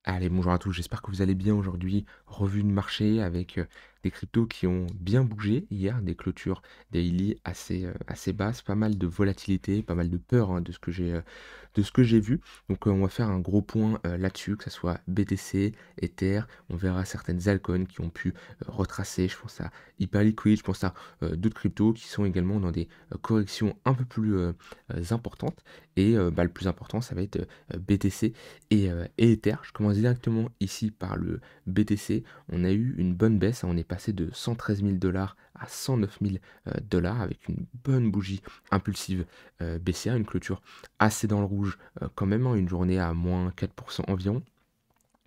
Allez, bonjour à tous, j'espère que vous allez bien aujourd'hui. Revue de marché avec des cryptos qui ont bien bougé hier, des clôtures daily assez basses, pas mal de volatilité, pas mal de peur hein, de ce que j'ai vu. Donc on va faire un gros point là-dessus, que ce soit BTC, Ether, on verra certaines altcoins qui ont pu retracer, je pense à Hyperliquid, je pense à d'autres cryptos qui sont également dans des corrections un peu plus importantes. Et le plus important, ça va être BTC et Ether. Je commence directement ici par le BTC. On a eu une bonne baisse, hein. On est passé de 113 000 dollars à 109 000 dollars avec une bonne bougie impulsive baissière, une clôture assez dans le rouge quand même, hein, une journée à moins 4% environ.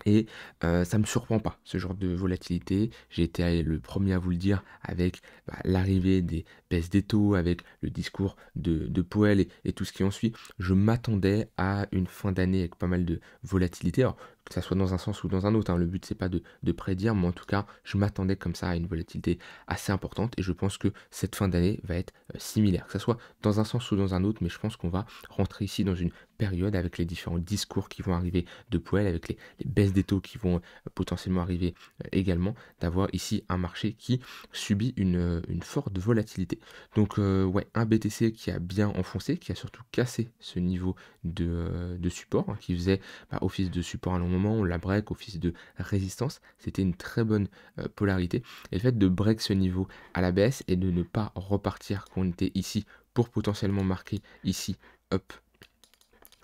Et ça me surprend pas, ce genre de volatilité. J'ai été le premier à vous le dire avec l'arrivée des baisses des taux, avec le discours de Powell et tout ce qui en suit. Je m'attendais à une fin d'année avec pas mal de volatilité. Alors, que ça soit dans un sens ou dans un autre, hein, le but c'est pas de prédire, mais en tout cas, je m'attendais comme ça à une volatilité assez importante et je pense que cette fin d'année va être similaire, que ça soit dans un sens ou dans un autre, mais je pense qu'on va rentrer ici dans une période avec les différents discours qui vont arriver de Powell, avec les baisses des taux qui vont potentiellement arriver également, d'avoir ici un marché qui subit une forte volatilité. Donc ouais, un BTC qui a bien enfoncé, qui a surtout cassé ce niveau de support, hein, qui faisait office de support à un long moment, on la break, office de résistance, c'était une très bonne polarité. Et le fait de break ce niveau à la baisse et de ne pas repartir quand on était ici pour potentiellement marquer ici, hop,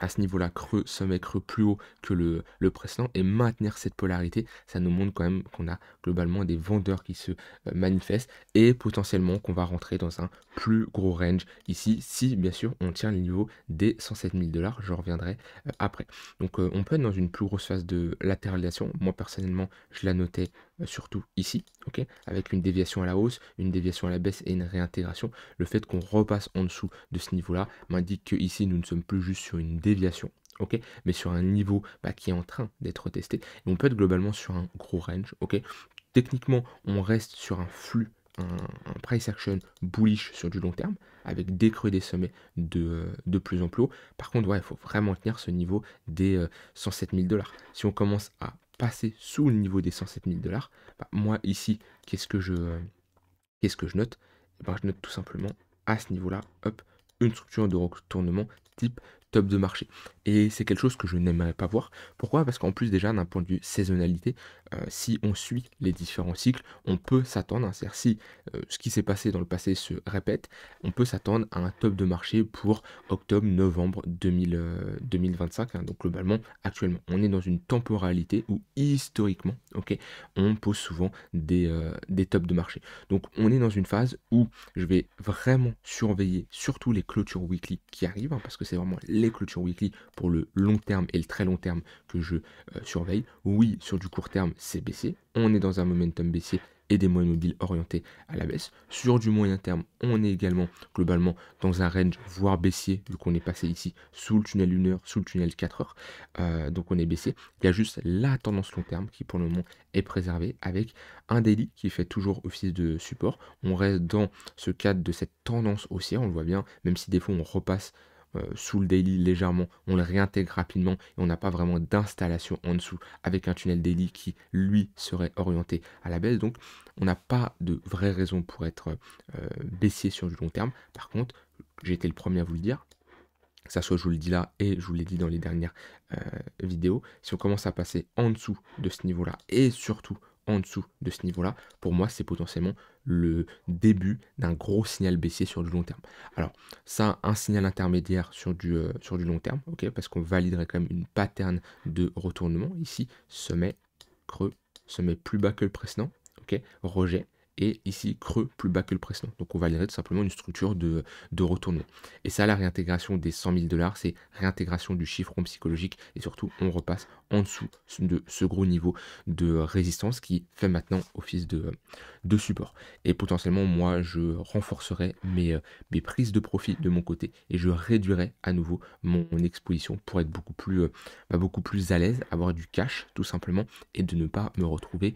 à ce niveau-là, creux, sommet creux plus haut que le précédent, et maintenir cette polarité, ça nous montre quand même qu'on a globalement des vendeurs qui se manifestent, et potentiellement qu'on va rentrer dans un plus gros range ici, si bien sûr on tient le niveau des 107 000 dollars, je reviendrai après. Donc on peut être dans une plus grosse phase de latéralisation, moi personnellement je la notais surtout ici, ok, avec une déviation à la hausse, une déviation à la baisse et une réintégration. Le fait qu'on repasse en dessous de ce niveau-là m'indique que ici nous ne sommes plus juste sur une déviation, ok, mais sur un niveau qui est en train d'être testé. Et on peut être globalement sur un gros range, ok. Techniquement, on reste sur un flux, un price action bullish sur du long terme, avec des creux et des sommets de plus en plus haut. Par contre, ouais, il faut vraiment tenir ce niveau des 107 000 dollars. Si on commence à passer sous le niveau des 107 000 dollars, moi ici, qu'est-ce que je note? Eh ben, je note tout simplement à ce niveau-là, hop, une structure de retournement type top de marché. Et c'est quelque chose que je n'aimerais pas voir. Pourquoi? Parce qu'en plus déjà d'un point de vue saisonnalité, si on suit les différents cycles, on peut s'attendre, hein, c'est-à-dire si ce qui s'est passé dans le passé se répète, on peut s'attendre à un top de marché pour octobre-novembre 2025. Hein. Donc globalement, actuellement, on est dans une temporalité où historiquement, ok, on pose souvent des tops de marché. Donc on est dans une phase où je vais vraiment surveiller surtout les clôtures weekly qui arrivent, hein, parce que c'est vraiment les clôtures weekly pour le long terme et le très long terme que je surveille. Oui, sur du court terme, c'est baissier. On est dans un momentum baissier et des moyennes mobiles orientés à la baisse. Sur du moyen terme, on est également globalement dans un range, voire baissier, vu qu'on est passé ici sous le tunnel 1 heure, sous le tunnel 4 heures. Donc on est baissier. Il y a juste la tendance long terme qui pour le moment est préservée avec un daily qui fait toujours office de support. On reste dans ce cadre de cette tendance haussière, on le voit bien, même si des fois on repasse sous le daily légèrement, on le réintègre rapidement et on n'a pas vraiment d'installation en dessous avec un tunnel daily qui lui serait orienté à la baisse. Donc on n'a pas de vraie raison pour être baissier sur du long terme. Par contre, j'ai été le premier à vous le dire, ça soit je vous le dis là et je vous l'ai dit dans les dernières vidéos, si on commence à passer en dessous de ce niveau-là et surtout en dessous de ce niveau-là, pour moi c'est potentiellement le début d'un gros signal baissier sur du long terme. Alors ça, un signal intermédiaire sur du long terme, ok, parce qu'on validerait quand même une pattern de retournement, ici, sommet, creux, sommet plus bas que le précédent, ok, rejet, et ici creux plus bas que le précédent. Donc on validerait tout simplement une structure de retournement. Et ça, la réintégration des 100 000 dollars, c'est réintégration du chiffron psychologique et surtout on repasse en dessous de ce gros niveau de résistance qui fait maintenant office de support. Et potentiellement, moi, je renforcerai mes prises de profit de mon côté et je réduirai à nouveau mon exposition pour être beaucoup plus à l'aise, avoir du cash tout simplement et de ne pas me retrouver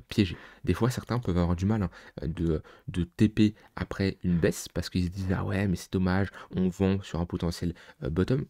piégé. Des fois, certains peuvent avoir du mal hein, de TP après une baisse parce qu'ils se disent ah ouais mais c'est dommage, on vend sur un potentiel bottom.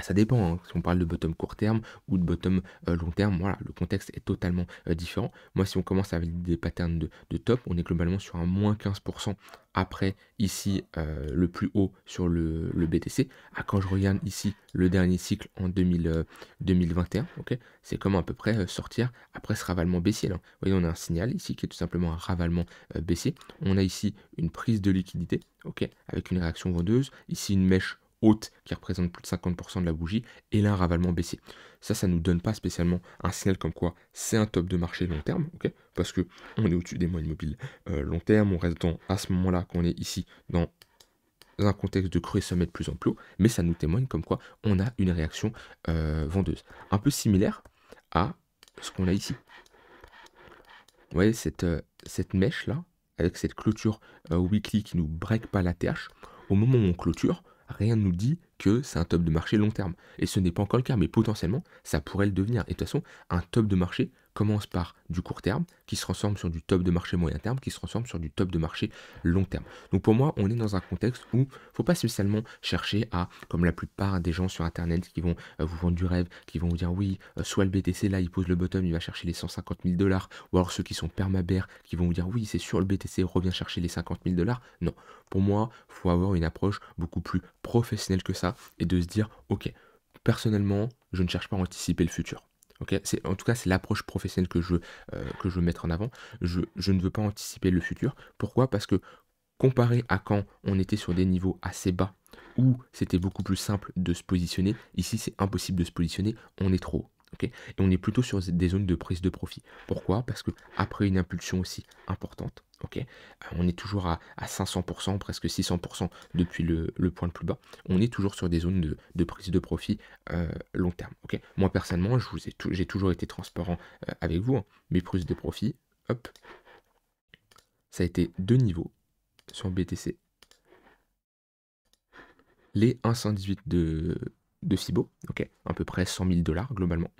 Ça dépend, hein, si on parle de bottom court terme ou de bottom, long terme, voilà, le contexte est totalement, différent. Moi, si on commence avec des patterns de top, on est globalement sur un -15% après ici, le plus haut sur le BTC. Ah, quand je regarde ici le dernier cycle en 2021, OK? C'est comme à peu près, sortir après ce ravalement baissier là. Vous voyez, on a un signal ici qui est tout simplement un ravalement, baissier. On a ici une prise de liquidité, OK? Avec une réaction vendeuse. Ici une mèche haute qui représente plus de 50% de la bougie et là un ravalement baissier. Ça nous donne pas spécialement un signal comme quoi c'est un top de marché long terme, ok? Parce que on est au-dessus des moyennes mobiles long terme, on reste à ce moment-là qu'on est ici dans un contexte de creux et sommet de plus en plus haut, mais ça nous témoigne comme quoi on a une réaction vendeuse. Un peu similaire à ce qu'on a ici. Vous voyez cette mèche là, avec cette clôture weekly qui nous break pas la TH, au moment où on clôture, rien ne nous dit que c'est un top de marché long terme. Et ce n'est pas encore le cas, mais potentiellement, ça pourrait le devenir. Et de toute façon, un top de marché commence par du court terme, qui se transforme sur du top de marché moyen terme, qui se transforme sur du top de marché long terme. Donc pour moi, on est dans un contexte où il ne faut pas spécialement chercher à, comme la plupart des gens sur Internet qui vont vous vendre du rêve, qui vont vous dire oui, soit le BTC là, il pose le bottom, il va chercher les 150 000 dollars, ou alors ceux qui sont permabères, qui vont vous dire oui, c'est sûr, le BTC revient chercher les 50 000 dollars. Non, pour moi, il faut avoir une approche beaucoup plus professionnelle que ça et de se dire, ok, personnellement, je ne cherche pas à anticiper le futur. Ok, en tout cas, c'est l'approche professionnelle que je veux mettre en avant. Je ne veux pas anticiper le futur. Pourquoi? Parce que comparé à quand on était sur des niveaux assez bas, où c'était beaucoup plus simple de se positionner, ici c'est impossible de se positionner, on est trop haut. Ok, et on est plutôt sur des zones de prise de profit. Pourquoi? Parce que après une impulsion aussi importante, ok, on est toujours à 500%, presque 600% depuis le point le plus bas. On est toujours sur des zones de prise de profit long terme. Ok, moi personnellement, j'ai toujours été transparent avec vous, hein. Mes prises de profit, hop, ça a été deux niveaux sur BTC. Les 1,118 de Fibo, ok, à peu près 100 000 dollars globalement,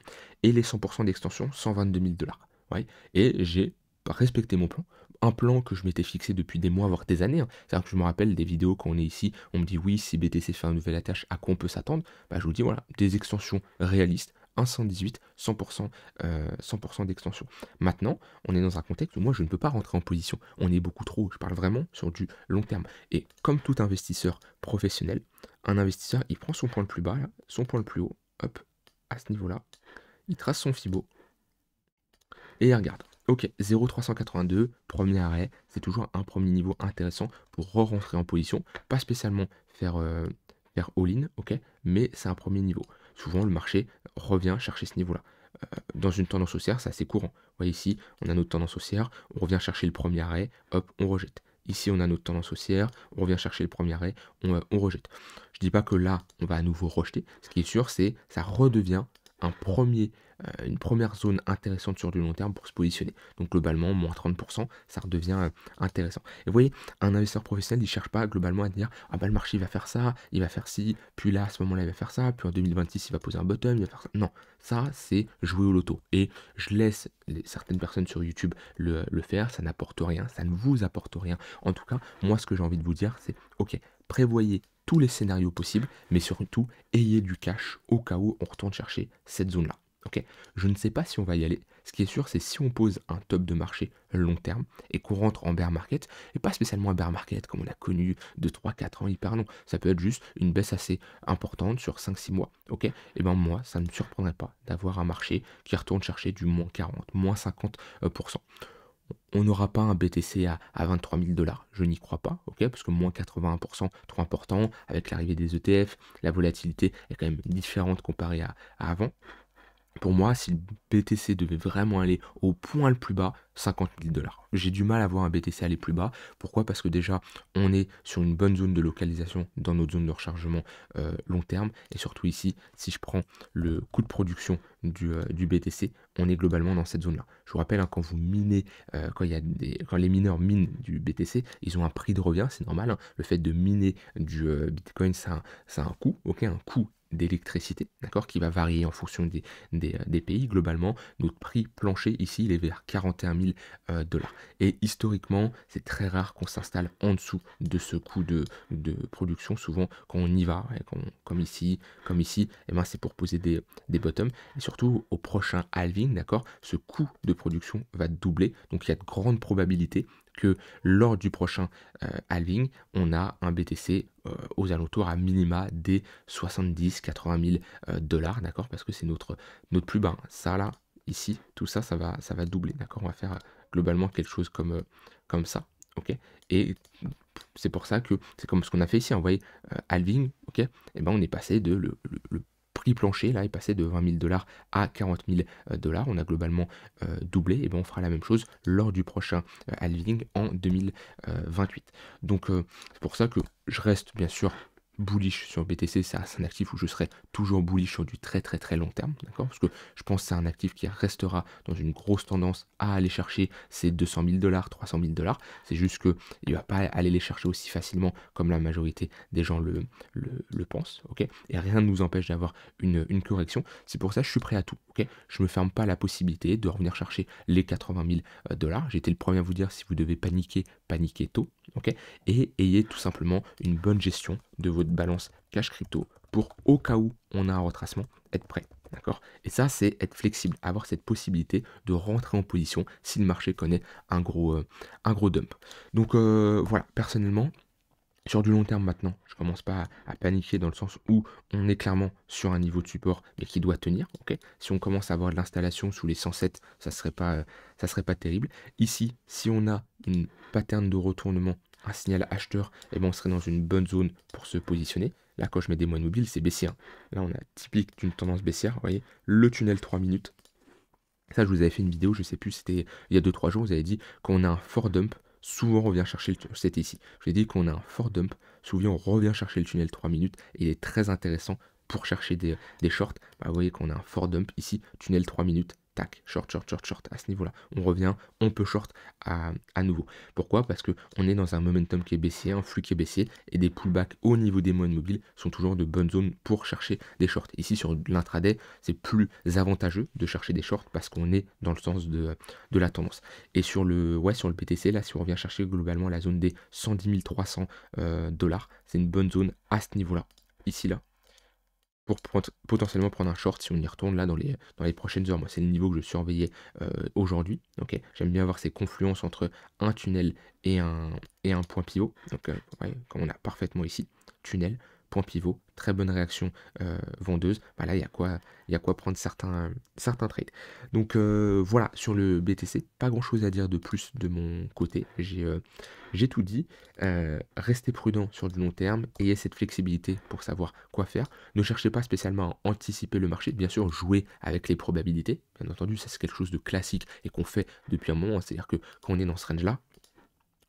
et les 100% d'extension, 122 000 dollars. Ouais. Et j'ai respecté mon plan, un plan que je m'étais fixé depuis des mois, voire des années, hein. C'est-à-dire que je me rappelle des vidéos quand on est ici, on me dit oui, si BTC fait un nouvel attache, à quoi on peut s'attendre? Bah, je vous dis voilà, des extensions réalistes, 1,118, 100%, 100% d'extension. Maintenant, on est dans un contexte où moi je ne peux pas rentrer en position, on est beaucoup trop haut, je parle vraiment sur du long terme. Et comme tout investisseur professionnel, un investisseur, il prend son point le plus bas, là, son point le plus haut, hop, à ce niveau-là, il trace son Fibo, et il regarde. Ok, 0,382, premier arrêt, c'est toujours un premier niveau intéressant pour re-rentrer en position, pas spécialement faire all-in, ok, mais c'est un premier niveau. Souvent, le marché revient chercher ce niveau-là. Dans une tendance haussière, c'est assez courant. Vous voyez ici, on a notre tendance haussière, on revient chercher le premier arrêt, hop, on rejette. Ici, on a notre tendance haussière, on revient chercher le premier arrêt, on rejette. Je ne dis pas que là, on va à nouveau rejeter. Ce qui est sûr, c'est que ça redevient une première zone intéressante sur du long terme pour se positionner. Donc globalement, moins 30%, ça redevient intéressant. Et vous voyez, un investisseur professionnel, il ne cherche pas globalement à dire ah bah le marché il va faire ça, il va faire ci, puis là à ce moment-là il va faire ça, puis en 2026 il va poser un bottom, il va faire ça. Non, ça c'est jouer au loto. Et je laisse certaines personnes sur YouTube le faire, ça n'apporte rien, ça ne vous apporte rien. En tout cas, moi ce que j'ai envie de vous dire, c'est ok, prévoyez tous les scénarios possibles, mais surtout, ayez du cash au cas où on retourne chercher cette zone-là. Ok, je ne sais pas si on va y aller. Ce qui est sûr, c'est si on pose un top de marché long terme et qu'on rentre en bear market, et pas spécialement un bear market comme on a connu de 3-4 ans hyper long, ça peut être juste une baisse assez importante sur 5-6 mois. Ok, et ben moi, ça ne me surprendrait pas d'avoir un marché qui retourne chercher du moins 40, moins 50%. On n'aura pas un BTC à 23 000 dollars, je n'y crois pas, ok, parce que moins 81%, trop important, avec l'arrivée des ETF, la volatilité est quand même différente comparée à avant. Pour moi, si le BTC devait vraiment aller au point le plus bas, 50 000 dollars. J'ai du mal à voir un BTC aller plus bas. Pourquoi? Parce que déjà, on est sur une bonne zone de localisation dans notre zone de rechargement long terme. Et surtout ici, si je prends le coût de production du BTC, on est globalement dans cette zone-là. Je vous rappelle, hein, quand vous minez, quand les mineurs minent du BTC, ils ont un prix de revient, c'est normal, hein. Le fait de miner du Bitcoin, ça a un coût, ok, un coût d'électricité, d'accord, qui va varier en fonction des pays. Globalement, notre prix plancher ici, il est vers 41 000 dollars. Et historiquement, c'est très rare qu'on s'installe en dessous de ce coût de production. Souvent, quand on y va, ouais, comme ici, eh ben, c'est pour poser des bottoms. Et surtout, au prochain halving, d'accord, ce coût de production va doubler. Donc, il y a de grandes probabilités que lors du prochain halving, on a un BTC aux alentours à minima des 70-80 000 dollars, d'accord, parce que c'est notre plus bas. Ça là, ici, tout ça, ça va doubler, d'accord. On va faire globalement quelque chose comme ça, ok. Et c'est pour ça que c'est comme ce qu'on a fait ici, hein, vous voyez, halving, ok. Et ben on est passé de le prix plancher là est passé de 20 000 dollars à 40 000 dollars. On a globalement doublé. Et ben on fera la même chose lors du prochain halving en 2028. Donc c'est pour ça que je reste bien sûr bullish sur BTC, c'est un actif où je serai toujours bullish sur du très très très long terme, d'accord? Parce que je pense que c'est un actif qui restera dans une grosse tendance à aller chercher ces 200 000 dollars, 300 000 dollars. C'est juste que il va pas aller les chercher aussi facilement comme la majorité des gens le pensent, ok? Et rien ne nous empêche d'avoir une correction. C'est pour ça que je suis prêt à tout, ok? Je me ferme pas la possibilité de revenir chercher les 80 000 dollars. J'ai été le premier à vous dire, si vous devez paniquer, paniquez tôt, ok? Et ayez tout simplement une bonne gestion de votre balance cash crypto pour, au cas où on a un retracement, être prêt. D'accord? Et ça, c'est être flexible, avoir cette possibilité de rentrer en position si le marché connaît un gros dump. Donc voilà, personnellement, sur du long terme maintenant, je commence pas à paniquer dans le sens où on est clairement sur un niveau de support mais qui doit tenir. Ok, si on commence à avoir de l'installation sous les 107, ça serait pas terrible. Ici, si on a une pattern de retournement, un signal acheteur, et ben on serait dans une bonne zone pour se positionner. Là, quand je mets des moyennes mobiles, c'est baissier, hein. Là, on a typique d'une tendance baissière. Vous voyez, le tunnel 3 minutes. Ça, je vous avais fait une vidéo, je sais plus, c'était il y a 2-3 jours, vous avez dit quand on a un fort dump, souvent on revient chercher le tunnel. C'était ici. Je vous ai dit qu'on a un fort dump, souvent on revient chercher le tunnel 3 minutes et il est très intéressant pour chercher des shorts. Bah, vous voyez qu'on a un fort dump ici, tunnel 3 minutes, tac, short, short, short, short. À ce niveau-là, on revient, on peut short à nouveau. Pourquoi? Parce qu'on est dans un momentum qui est baissier, un flux qui est baissier et des pullbacks au niveau des moyennes mobiles sont toujours de bonnes zones pour chercher des shorts. Ici, sur l'intraday, c'est plus avantageux de chercher des shorts parce qu'on est dans le sens de la tendance. Et sur sur le BTC, là, si on revient chercher globalement la zone des 110 300 dollars, c'est une bonne zone à ce niveau-là, ici, là, pour potentiellement prendre un short si on y retourne là dans les prochaines heures. Moi, c'est le niveau que je surveillais aujourd'hui. Ok, j'aime bien avoir ces confluences entre un tunnel et un point pivot. Donc, ouais, comme on a parfaitement ici, tunnel, point pivot, très bonne réaction vendeuse. Bah là, il y a quoi prendre certains trades. Donc voilà, sur le BTC, pas grand chose à dire de plus de mon côté. J'ai tout dit. Restez prudent sur du long terme, ayez cette flexibilité pour savoir quoi faire. Ne cherchez pas spécialement à anticiper le marché, bien sûr, jouez avec les probabilités. Bien entendu, ça c'est quelque chose de classique et qu'on fait depuis un moment. C'est-à-dire que quand on est dans ce range-là,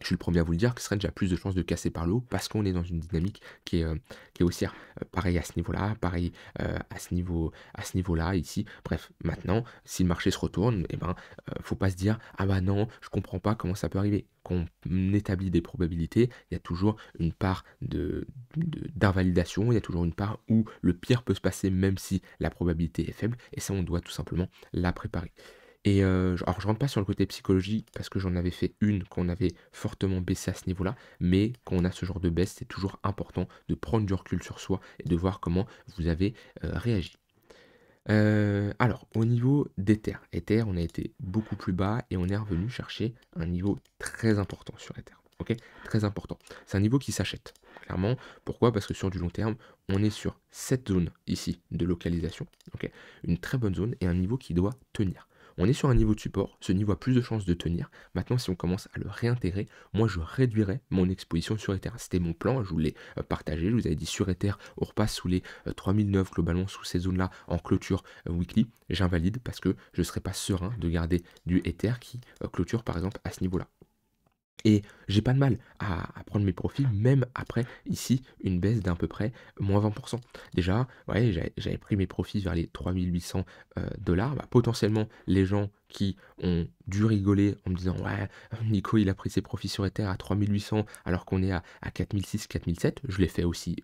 je suis le premier à vous le dire que ce range a plus de chances de casser par le haut parce qu'on est dans une dynamique qui est haussière. Pareil à ce niveau-là, pareil à ce niveau-là, ici. Bref, maintenant, si le marché se retourne, eh ben, faut pas se dire ah bah non, je comprends pas comment ça peut arriver. Quand on établit des probabilités, il y a toujours une part d'invalidation, il y a toujours une part où le pire peut se passer même si la probabilité est faible, et ça on doit tout simplement la préparer. Et alors je rentre pas sur le côté psychologie parce que j'en avais fait une qu'on avait fortement baissé à ce niveau-là, mais quand on a ce genre de baisse, c'est toujours important de prendre du recul sur soi et de voir comment vous avez réagi. Alors, au niveau d'Ether, on a été beaucoup plus bas et on est revenu chercher un niveau très important sur Ether. Ok, très important. C'est un niveau qui s'achète, clairement. Pourquoi? Parce que sur du long terme, on est sur cette zone ici de localisation. Ok, une très bonne zone et un niveau qui doit tenir. On est sur un niveau de support, ce niveau a plus de chances de tenir. Maintenant, si on commence à le réintégrer, moi je réduirais mon exposition sur Ether. C'était mon plan, je vous l'ai partagé, je vous avais dit sur Ether, on repasse sous les 3009 globalement, sous ces zones-là en clôture weekly. J'invalide parce que je ne serais pas serein de garder du Ether qui clôture par exemple à ce niveau-là. Et j'ai pas de mal à prendre mes profits, même après, ici, une baisse d'à peu près moins 20. Déjà, ouais, j'avais pris mes profits vers les 3 800 Bah, potentiellement, les gens qui ont dû rigoler en me disant: «Ouais, Nico, il a pris ses profits sur Ether à 3 800 alors qu'on est à 4 600 4 700». Je l'ai fait aussi,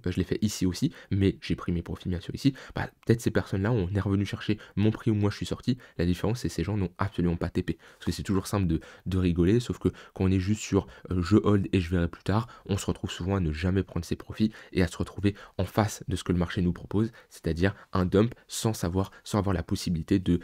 je l'ai fait ici aussi, mais j'ai pris mes profits, bien sûr, ici. Bah, peut-être ces personnes-là, on est revenu chercher mon prix où moi je suis sorti. La différence, c'est que ces gens n'ont absolument pas TP. Parce que c'est toujours simple de rigoler, sauf que quand on est juste sur je hold et je verrai plus tard, on se retrouve souvent à ne jamais prendre ses profits et à se retrouver en face de ce que le marché nous propose, c'est-à-dire un dump sans savoir, sans avoir la possibilité de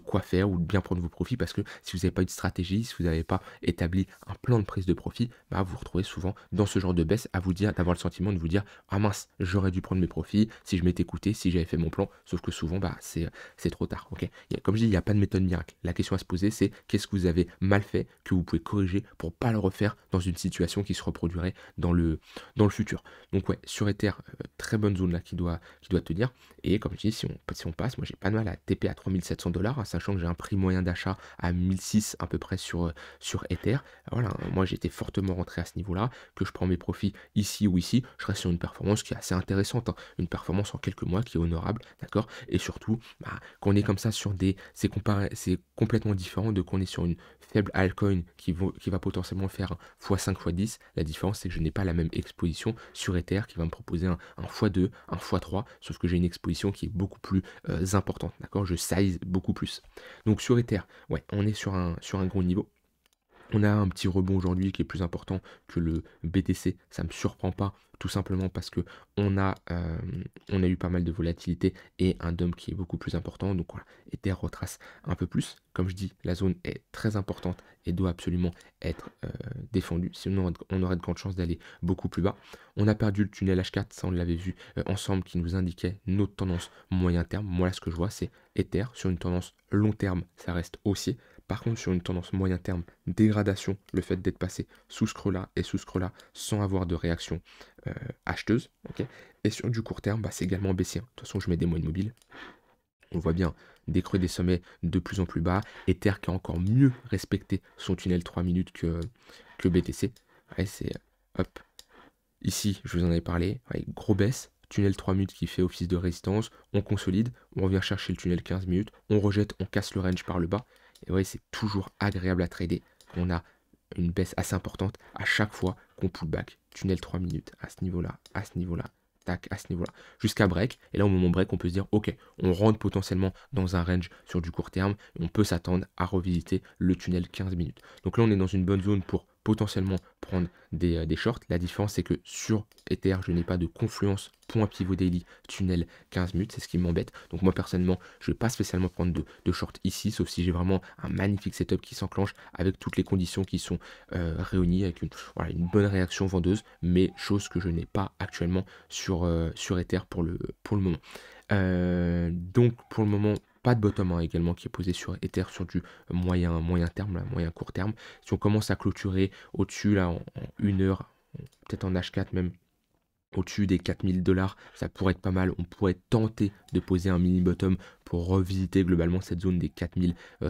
quoi faire ou de bien prendre vos profits, parce que si vous n'avez pas une stratégie, si vous n'avez pas établi un plan de prise de profit, bah vous vous retrouvez souvent dans ce genre de baisse à vous dire, d'avoir le sentiment de vous dire: ah mince, j'aurais dû prendre mes profits si je m'étais écouté, si j'avais fait mon plan, sauf que souvent bah c'est trop tard. Ok, comme je dis, il n'y a pas de méthode miracle. La question à se poser, c'est qu'est-ce que vous avez mal fait que vous pouvez corriger pour pas le refaire dans une situation qui se reproduirait dans le futur. Donc ouais, sur Ether, très bonne zone là qui doit tenir. Et comme je dis, si on passe, moi j'ai pas de mal à TP à 3 700 $, hein, sachant que j'ai un prix moyen d'achat à 1 600 à peu près sur Ether. Voilà, hein, moi j'ai été fortement rentré à ce niveau-là, que je prends mes profits ici ou ici, je reste sur une performance qui est assez intéressante, hein, une performance en quelques mois qui est honorable, d'accord. Et surtout, bah, quand on est comme ça sur c'est complètement différent de quand on est sur une faible altcoin qui va potentiellement faire un x5, x10. La différence, c'est que je n'ai pas la même exposition sur Ether qui va me proposer un x2, un x3, sauf que j'ai une exposition qui est beaucoup plus importante, d'accord. Je size beaucoup plus. Donc sur Ether, ouais, on est sur un gros niveau. On a un petit rebond aujourd'hui qui est plus important que le BTC, ça ne me surprend pas, tout simplement parce que on a eu pas mal de volatilité et un dump qui est beaucoup plus important. Donc voilà, Ether retrace un peu plus. Comme je dis, la zone est très importante et doit absolument être défendue. Sinon, on aurait de grandes chances d'aller beaucoup plus bas. On a perdu le tunnel H4, ça on l'avait vu ensemble, qui nous indiquait notre tendance moyen terme. Moi, là, ce que je vois, c'est Ether sur une tendance long terme, ça reste haussier. Par contre, sur une tendance moyen terme, dégradation, le fait d'être passé sous ce creux-là et sous ce creux-là sans avoir de réaction acheteuse. Ok. Et sur du court terme, bah, c'est également baissier. De toute façon, je mets des moyennes mobiles. On voit bien des creux, des sommets de plus en plus bas. Ether qui a encore mieux respecté son tunnel 3 minutes que BTC. Ouais, c'est hop. Ici, je vous en avais parlé. Ouais, gros baisse. Tunnel 3 minutes qui fait office de résistance. On consolide. On revient chercher le tunnel 15 minutes. On rejette, on casse le range par le bas. Et ouais, c'est toujours agréable à trader. On a une baisse assez importante à chaque fois qu'on pull back. Tunnel 3 minutes à ce niveau-là, à ce niveau-là, tac, à ce niveau-là, jusqu'à break. Et là, au moment break, on peut se dire, ok, on rentre potentiellement dans un range sur du court terme et on peut s'attendre à revisiter le tunnel 15 minutes. Donc là, on est dans une bonne zone pour potentiellement prendre des shorts. La différence, c'est que sur Ether, je n'ai pas de confluence point pivot daily tunnel 15 minutes, c'est ce qui m'embête. Donc moi personnellement, je ne vais pas spécialement prendre de short ici, sauf si j'ai vraiment un magnifique setup qui s'enclenche avec toutes les conditions qui sont réunies, avec voilà, une bonne réaction vendeuse, mais chose que je n'ai pas actuellement sur Ether pour le moment. Donc pour le moment, pas de bottom hein, également qui est posé sur Ether sur du moyen terme, là, moyen court terme. Si on commence à clôturer au-dessus, là, en 1 heure, peut-être en H4 même, au-dessus des 4 000 $, ça pourrait être pas mal. On pourrait tenter de poser un mini bottom pour revisiter globalement cette zone des 4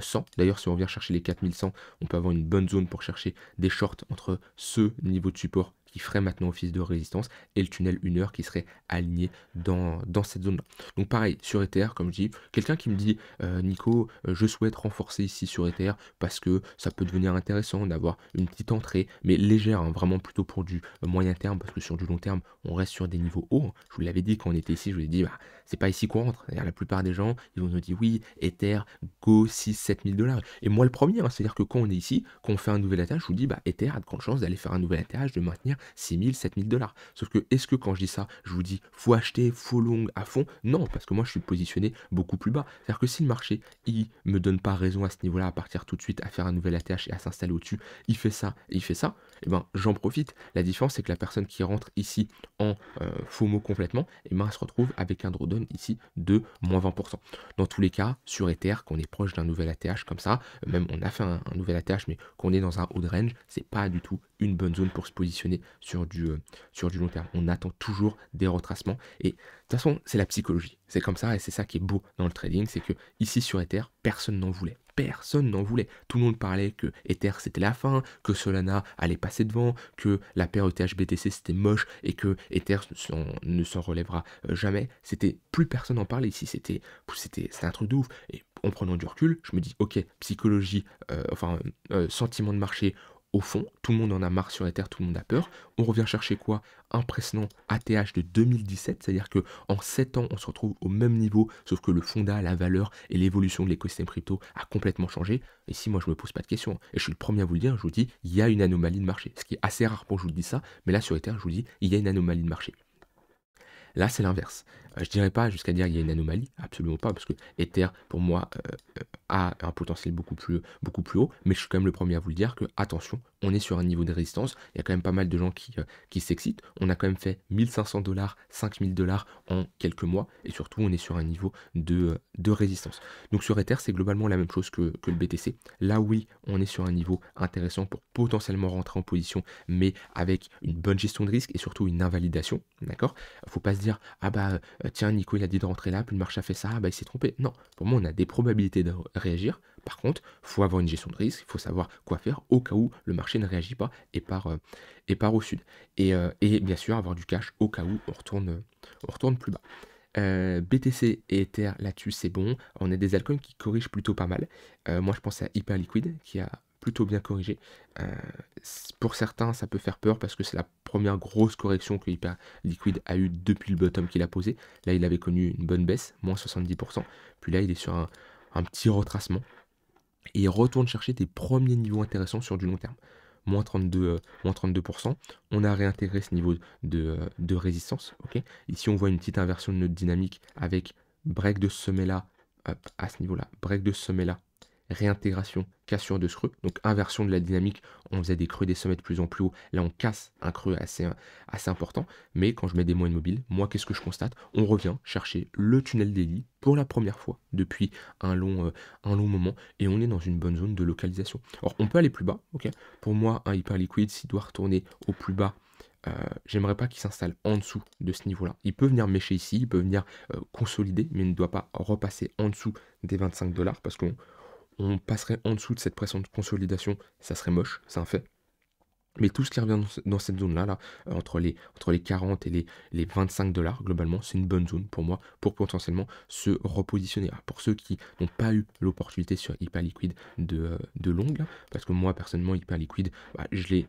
100. D'ailleurs, si on vient chercher les 4 100, on peut avoir une bonne zone pour chercher des shorts entre ce niveau de support qui ferait maintenant office de résistance et le tunnel 1 heure qui serait aligné dans cette zone-là. Donc pareil, sur Ether, comme je dis, quelqu'un qui me dit Nico, je souhaite renforcer ici sur Ether parce que ça peut devenir intéressant d'avoir une petite entrée, mais légère, hein, vraiment plutôt pour du moyen terme, parce que sur du long terme, on reste sur des niveaux hauts. Je vous l'avais dit quand on était ici, je vous ai dit, bah, c'est pas ici qu'on rentre. La plupart des gens, ils vont nous dire oui, Ether, go 6 7 000 $. Et moi le premier, hein, c'est-à-dire que quand on est ici, quand on fait un nouvel atterrage, je vous dis, bah, Ether a de grandes chances d'aller faire un nouvel atterrage, de maintenir 6 000 7 000 $. Sauf que, est-ce que quand je dis ça, je vous dis, faut acheter, faut long à fond? Non, parce que moi, je suis positionné beaucoup plus bas. C'est-à-dire que si le marché, il me donne pas raison à ce niveau-là, à partir tout de suite, à faire un nouvel ATH et à s'installer au-dessus, il fait ça et il fait ça, et ben j'en profite. La différence, c'est que la personne qui rentre ici en FOMO complètement, et ben elle se retrouve avec un drawdown ici de moins 20%. Dans tous les cas, sur Ether, qu'on est proche d'un nouvel ATH comme ça, même on a fait un nouvel ATH, mais qu'on est dans un haut de range, c'est pas du tout une bonne zone pour se positionner sur du long terme. On attend toujours des retracements et de toute façon, c'est la psychologie. C'est comme ça et c'est ça qui est beau dans le trading, c'est que ici sur Ether, personne n'en voulait. Personne n'en voulait. Tout le monde parlait que Ether c'était la fin, que Solana allait passer devant, que la paire ETH-BTC c'était moche et que Ether ne s'en relèvera jamais. C'était plus personne n'en parlait ici. C'était un truc de ouf. Et en prenant du recul, je me dis ok, psychologie, sentiment de marché. Au fond, tout le monde en a marre sur Ether, tout le monde a peur. On revient chercher quoi? Un précédent ATH de 2017, c'est-à-dire que en 7 ans, on se retrouve au même niveau, sauf que le fondat, la valeur et l'évolution de l'écosystème crypto a complètement changé. Ici, moi, je me pose pas de questions. Et je suis le premier à vous le dire, je vous dis, il y a une anomalie de marché. Ce qui est assez rare pour que je vous le dise ça, mais là, sur Ether, je vous dis, il y a une anomalie de marché. Là, c'est l'inverse. Je dirais pas jusqu'à dire qu'il y a une anomalie, absolument pas, parce que Ether, pour moi, a un potentiel beaucoup plus haut, mais je suis quand même le premier à vous le dire que, attention, on est sur un niveau de résistance, il y a quand même pas mal de gens qui s'excitent, on a quand même fait 1500 $, 5000 $ en quelques mois, et surtout, on est sur un niveau de résistance. Donc sur Ether, c'est globalement la même chose que le BTC. Là, oui, on est sur un niveau intéressant pour potentiellement rentrer en position, mais avec une bonne gestion de risque et surtout une invalidation, d'accord? Faut pas se dire, ah bah tiens, Nico il a dit de rentrer là, puis le marché a fait ça, ah bah il s'est trompé. Non, pour moi on a des probabilités de réagir. Par contre, il faut avoir une gestion de risque, il faut savoir quoi faire au cas où le marché ne réagit pas et part au sud. Et bien sûr avoir du cash au cas où on retourne plus bas. BTC et Ether, là-dessus c'est bon. On a des altcoins qui corrigent plutôt pas mal. Moi je pense à Hyperliquid qui a plutôt bien corrigé. Pour certains, ça peut faire peur parce que c'est la première grosse correction que Hyperliquid a eu depuis le bottom qu'il a posé. Là, il avait connu une bonne baisse, moins 70%. Puis là, il est sur un petit retracement. Et il retourne chercher des premiers niveaux intéressants sur du long terme. Moins 32%. On a réintégré ce niveau de résistance. Ok. Ici, on voit une petite inversion de notre dynamique avec break de ce sommet-là, à ce niveau-là, break de ce sommet-là, réintégration, cassure de ce creux, donc inversion de la dynamique, on faisait des creux des sommets de plus en plus haut, là on casse un creux assez important, mais quand je mets des moyennes mobiles, moi qu'est-ce que je constate? On revient chercher le tunnel daily pour la première fois depuis un long moment, et on est dans une bonne zone de localisation. Alors on peut aller plus bas, ok, pour moi un Hyperliquid s'il doit retourner au plus bas, j'aimerais pas qu'il s'installe en dessous de ce niveau-là. Il peut venir mécher ici, il peut venir consolider, mais il ne doit pas repasser en dessous des 25 $ parce qu'on passerait en dessous de cette pression de consolidation, ça serait moche, c'est un fait. Mais tout ce qui revient dans cette zone-là, là, entre les 40 et les 25 $, globalement, c'est une bonne zone pour moi, pour potentiellement se repositionner. Alors, pour ceux qui n'ont pas eu l'opportunité sur Hyperliquid de longue, là, parce que moi, personnellement, Hyperliquid, bah, je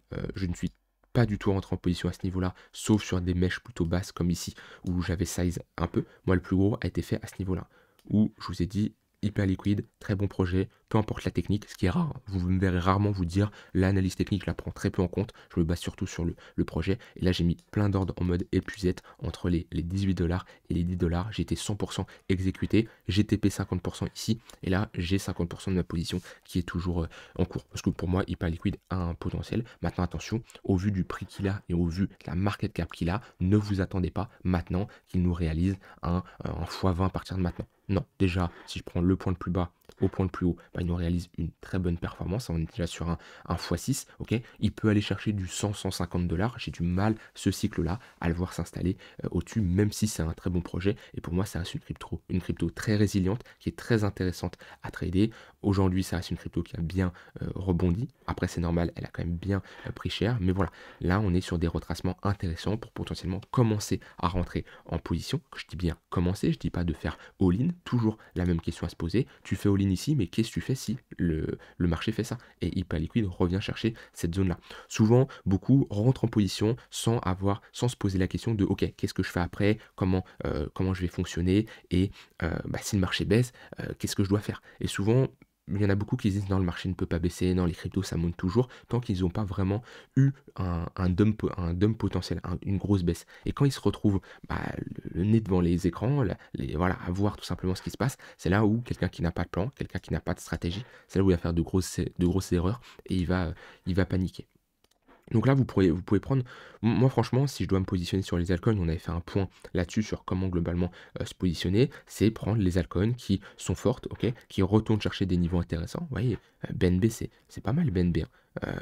ne suis pas du tout rentré en position à ce niveau-là, sauf sur des mèches plutôt basses comme ici, où j'avais size un peu. Moi, le plus gros a été fait à ce niveau-là, où je vous ai dit, Hyperliquid, très bon projet, peu importe la technique, ce qui est rare. Vous me verrez rarement vous dire l'analyse technique, je la prends très peu en compte. Je me base surtout sur le projet. Et là, j'ai mis plein d'ordres en mode épuisette entre les 18 $ et les 10 $. J'ai été 100% exécuté. GTP 50% ici. Et là, j'ai 50% de ma position qui est toujours en cours. Parce que pour moi, Hyperliquid a un potentiel. Maintenant, attention, au vu du prix qu'il a et au vu de la market cap qu'il a, ne vous attendez pas maintenant qu'il nous réalise un x20 à partir de maintenant. Non, déjà, si je prends le point le plus bas au point le plus haut, bah, il nous réalise une très bonne performance. On est déjà sur un x6. Ok, il peut aller chercher du 100-150 $. J'ai du mal ce cycle-là à le voir s'installer au-dessus, même si c'est un très bon projet. Et pour moi, ça reste une crypto très résiliente, qui est très intéressante à trader. Aujourd'hui, ça reste une crypto qui a bien rebondi. Après, c'est normal, elle a quand même bien pris cher. Mais voilà, là, on est sur des retracements intéressants pour potentiellement commencer à rentrer en position. Je dis bien commencer, je dis pas de faire all-in. Toujours la même question à se poser. Tu fais all-in ici, mais qu'est-ce que tu fais si le marché fait ça? Et Hyperliquid revient chercher cette zone-là. Souvent, beaucoup rentrent en position sans se poser la question de ok, qu'est-ce que je fais après, comment je vais fonctionner, et si le marché baisse, qu'est-ce que je dois faire? Et souvent, il y en a beaucoup qui disent non, le marché ne peut pas baisser, non, les cryptos ça monte toujours, tant qu'ils n'ont pas vraiment eu un dump potentiel, une grosse baisse. Et quand ils se retrouvent le nez devant les écrans, voilà, à voir tout simplement ce qui se passe, c'est là où quelqu'un qui n'a pas de plan, quelqu'un qui n'a pas de stratégie, c'est là où il va faire de grosses erreurs et il va paniquer. Donc là, vous pouvez prendre, moi franchement, si je dois me positionner sur les altcoins, on avait fait un point là-dessus sur comment globalement se positionner, c'est prendre les altcoins qui sont fortes, ok, qui retournent chercher des niveaux intéressants. Vous voyez, BNB, c'est pas mal BNB, hein.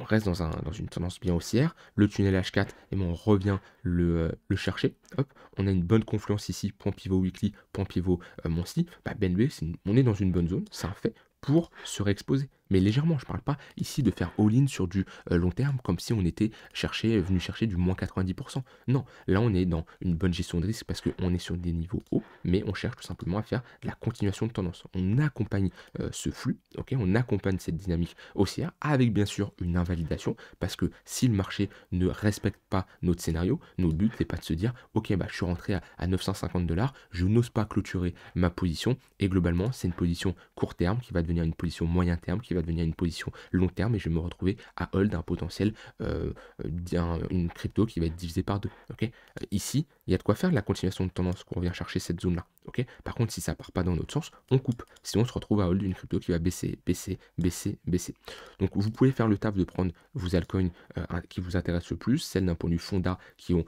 reste dans une tendance bien haussière. Le tunnel H4, et ben, on revient le chercher. Hop, on a une bonne confluence ici, point pivot weekly, point pivot monthly. Bah, BNB, on est dans une bonne zone, c'est un fait, pour se réexposer. Mais légèrement, je ne parle pas ici de faire all-in sur du long terme, comme si on était venu chercher du moins 90%. Non, là on est dans une bonne gestion de risque parce qu'on est sur des niveaux hauts, mais on cherche tout simplement à faire de la continuation de tendance. On accompagne ce flux, ok, on accompagne cette dynamique haussière avec bien sûr une invalidation, parce que si le marché ne respecte pas notre scénario, notre but n'est pas de se dire ok, bah, je suis rentré à 950 $, je n'ose pas clôturer ma position, et globalement c'est une position court terme qui va devenir une position moyen terme, qui va devenir une position long terme, et je vais me retrouver à hold un potentiel une crypto qui va être divisée par deux. Ok, ici, il y a de quoi faire de la continuation de tendance qu'on vient chercher cette zone-là. Ok, par contre, si ça part pas dans notre sens, on coupe. Sinon, on se retrouve à hold une crypto qui va baisser, baisser, baisser, baisser. Donc, vous pouvez faire le taf de prendre vos altcoins qui vous intéressent le plus, celles d'un point de vue fonda qui ont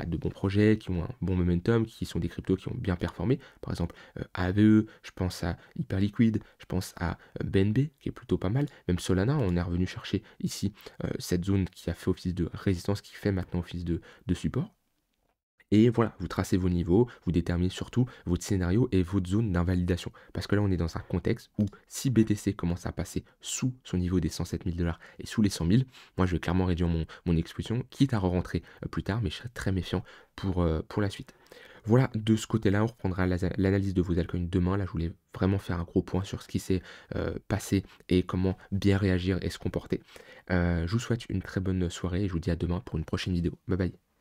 de bons projets, qui ont un bon momentum, qui sont des cryptos qui ont bien performé. Par exemple, AVE, je pense à Hyperliquid, je pense à BNB, qui est plutôt pas mal. Même Solana, on est revenu chercher ici cette zone qui a fait office de résistance, qui fait maintenant office de support. Et voilà, vous tracez vos niveaux, vous déterminez surtout votre scénario et votre zone d'invalidation. Parce que là, on est dans un contexte où si BTC commence à passer sous son niveau des 107 000 $ et sous les 100 000, moi, je vais clairement réduire mon exposition, quitte à re-rentrer plus tard, mais je serai très méfiant pour la suite. Voilà, de ce côté-là, on reprendra l'analyse de vos altcoins demain. Là, je voulais vraiment faire un gros point sur ce qui s'est passé et comment bien réagir et se comporter. Je vous souhaite une très bonne soirée et je vous dis à demain pour une prochaine vidéo. Bye bye.